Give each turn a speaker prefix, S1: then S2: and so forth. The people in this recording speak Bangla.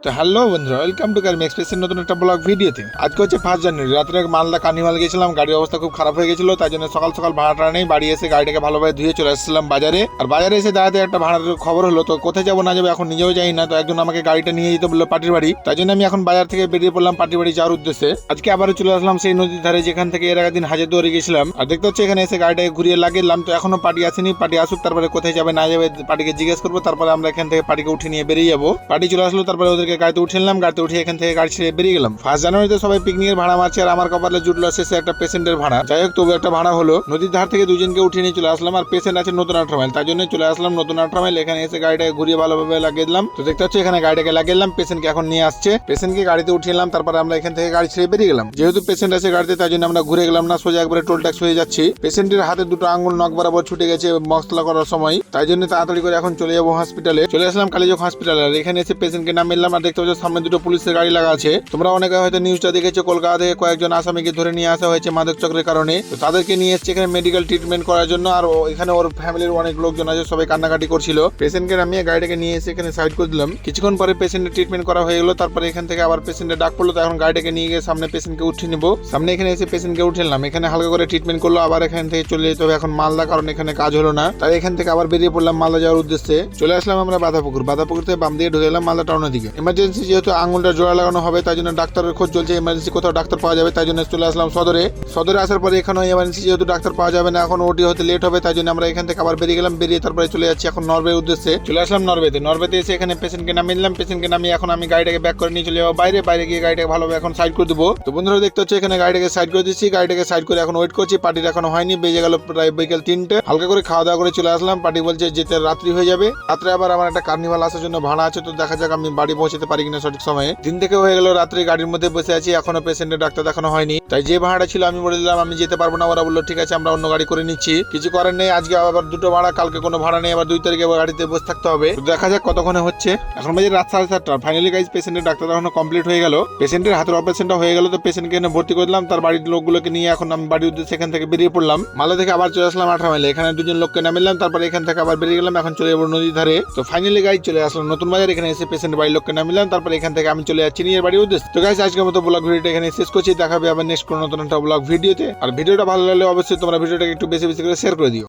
S1: তো হ্যালো বন্ধুরা, ওয়েলকাম টু কারমি এক্সপ্রেসের নতুন একটা ব্লগ ভিডিওতে। আজকে হচ্ছে 5 জানুয়ারি, রাত্রে মালদা কার্নিভাল গেছিলাম। গাড়ির অবস্থা খুব খারাপ হয়ে গেছিল, তাই জন্য সকাল সকাল ভাড়াটা নেই, বাড়ি এসে গাড়িটাকে ভালোভাবে ধুয়ে চলে আসছিলাম বাজারে। আর বাজারে এসে দাঁড়াতে একটা ভাড়ার খবর হলো, তো কোথায় যাবো না যাবো এখন নিজেও যাই না। তো একজন আমাকে গাড়িটা নিয়ে যেতে বললো পাটির বাড়ি, তাই জন্য আমি এখন বাজার থেকে বেরিয়ে পড়লাম পাটির বাড়ি যাওয়ার উদ্দেশ্যে। আজকে আবারও চলে আসলাম সেই নদীর ধারে, যেখান থেকে এর আগের দিন হাজারদুয়ারি গেছিলাম। আর দেখতে হচ্ছে এখানে এসে গাড়িটাকে ঘুরিয়ে লাগিয়ে তো এখনো পার্টি আসেনি, পার্টি আসুক তারপরে কোথায় যাবে না যাবে পার্টিকে জিজ্ঞেস করবো, তারপরে আমরা এখান থেকে পার্টিকে উঠে নিয়ে বেরিয়ে যাবো। পার্টি চলে আসলো, তারপরে ওদেরকে গাড়িতে উঠে নিলাম, গাড়িতে উঠে এখান থেকে গাড়ি ছেড়ে বেরিয়ে গেলাম। 1 জানুয়ারিতে সবাই পিকনিকের ভাড়া মারছে, আর আমার কপালে জুটলো শেষে একটা পেশেন্টের ভাড়া। যাই হোক, তবু একটা ভাড়া হলো। নদীর ধার থেকে দুজনকে উঠিয়ে নিয়ে চলে আসলাম, আর পেশেন্ট আছে নতুন 18 মাইল, তাই জন্য চলে আসলাম নতুন 18 মাইল। এখানে এসে গাড়িটাকে ঘুরিয়ে ভালোভাবে লাগিয়ে দিলাম। তো দেখতে হচ্ছে এখানে গাড়িটাকে লাগিয়ে দিলাম, পেশেন্টকে এখন নিয়ে আসছে, পেশেন্টকে গাড়িতে উঠিয়ে নিলাম, তারপরে আমরা এখান থেকে গাড়ি ছেড়ে বেরিয়ে গেলাম। যেহেতু পেশেন্ট আছে গাড়িতে, তাই জন্য আমরা ঘুরে গেলাম না, সোজা একবারে টোল ট্যাক্স হয়ে যাচ্ছি। পেশেন্টের হাতে দুটো আঙ্গুল নখ বরাবর ছুটে গেছে মশলা করার সময়, তাই জন্য তাড়াতাড়ি করে এখন চলে যাবো হসপিটালে। চলে আসলাম কালীচক হসপিটালে। আর এখানে এসে পেশেন্টকে নাম মিললাম, আর দেখতে পাচ্ছ সামনে দুটো পুলিশের গাড়ি লাগা আছে। তোমরা অনেকে হয়তো নিউজটা দেখেছো, কলকাতা থেকে কয়েকজন আসামিকে ধরে নিয়ে আসা হয়েছে মাদক চক্রের কারণে। তো তাদেরকে নিয়ে এসছে এখানে মেডিকেল ট্রিটমেন্ট করার জন্য। আর এখানে ওর ফ্যামিলির অনেক লোকজন আছে, সবাই কান্নাকাটি করছিল। পেশেন্টকে নামিয়ে গাড়িটাকে নিয়ে এসে এখানে সাইড করে দিলাম। কিছুক্ষণ পরে পেশেন্টের ট্রিটমেন্ট করা হয়ে গেলো, তারপরে এখান থেকে আবার পেশেন্টের ডাক পড়লো। তো এখন গাড়িটাকে নিয়ে গিয়ে সামনে পেশেন্টকে উঠিয়ে নিবো। সামনে এখানে এসে পেশেন্টকে উঠে নিলাম, এখানে হালকা করে ট্রিটমেন্ট করলো। আবার এখান থেকে চলে যেতে হবে এখন মালদা, কারণ এখানে কাজ হলো না। তাই এখান থেকে আবার বেরিয়ে পড়লাম মালদা যাওয়ার উদ্দেশ্যে। চলে আসলাম আমরা বাঁধাপুকুর থেকে বাম দিয়ে ঢুকে গেলাম মালদা টাউনের দিকে। ইমার্জেন্সি যেহেতু আঙুলটা জোড়া লাগানো হবে, তাই জন্য ডাক্তারের খোঁজ চলছে, ইমার্জেন্সি কোথাও ডাক্তার পাওয়া যাবে, তাই জন্য চলে আসলাম সদরে আসার পরে এখানে ইমার্জেন্সি যেহেতু ডাক্তার পাওয়া যাবে না, এখন ওটি হতে লেট হবে, তাই জন্য আমরা এখান থেকে আবার বেরিয়ে গেলাম। বেরিয়ে তারপরে চলে যাচ্ছি এখন নরওয়ে উদ্দেশ্যে। চলে আসলাম নরওয়েতে এসে এখানে পেশেন্টকে নামিয়ে নিলাম। পেশেন্টকে নামিয়ে এখন আমি গাড়িটাকে ব্যাক করে নিয়ে চলে যাবো বাইরে গিয়ে গাড়িটাকে ভালোভাবে এখন সাইড করে দেবো। তো বন্ধুরা দেখতে হচ্ছে এখানে গাড়িটাকে সাইড করে দিচ্ছি, গাড়িটাকে সাইড করে এখন ওয়েট করছি। পার্টির এখনো হয়নি, বেজে গেল প্রায় বিকেল 3টে। হালকা করে খাওয়া দাওয়া করে চলে আসলাম। পার্টি বলছে যেতে রাত্রি হয়ে যাবে, রাত্রে আবার আমার একটা কার্নিভাল আসার জন্য ভাড়া আছে। তো দেখা যাক আমি বাড়ি পৌঁছাতে পারি কিনা সঠিক সময়ে। দিন থেকে হয়ে গেল, রাত্রে গাড়ির মধ্যে বসে আছি, এখনো পেশেন্টের ডাক্তার দেখানো হয়নি। তাই যে ভাড়াটা ছিল আমি বলে দিলাম আমি যেতে পারবো না। ওরা বললো ঠিক আছে আমরা অন্য গাড়ি করে নিচ্ছি, কিছু করার নেই। আজকে আবার দুটো ভাড়া, কালকে কোনো ভাড়া নেই, আবার 2 তারিখে গাড়িতে বসে থাকতে হবে। দেখা যাক কতক্ষণে হচ্ছে। এখন বাজে রাত 7:30। ফাইনালি গাইজ পেশেন্টের ডাক্তার দেখানো কমপ্লিট হয়ে গেল, পেশেন্টের হাতের অপারেশনটা হয়ে গেল। তো পেশেন্টকে এনে ভর্তি করে দিলাম, তার বাড়ির লোকগুলোকে নিয়ে এখন আমি বাড়ির উদ্দেশ্যে এখান থেকে বেরিয়ে পড়লাম। মালদা থেকে আবার চলে আসলাম 18 মাইলে, এখানে দুজন লোককে নামিলাম, তারপরে এখান থেকে আবার বেরিয়ে গেলাম। এখন চলে যাবো নদীর ধারে। তো ফাইনালি গাইজ চলে আসলাম নতুন বাজার, এখানে এসে পেশেন্টের বাড়ির লোককে নামিলাম, তারপরে এখান থেকে আমি চলে যাচ্ছি নিজের বাড়ির উদ্দেশ্যে। তো গাইজ আজকের মতো ব্লগ ভিডিওটা এখানে শেষ করছি, দেখাবে আবার নেক্সট কোনো নতুন একটা ব্লগ ভিডিওতে। আর ভিডিওটা ভালো লাগলে অবশ্যই তোমরা ভিডিওটাকে একটু বেশি বেশি করে শেয়ার করে দিও।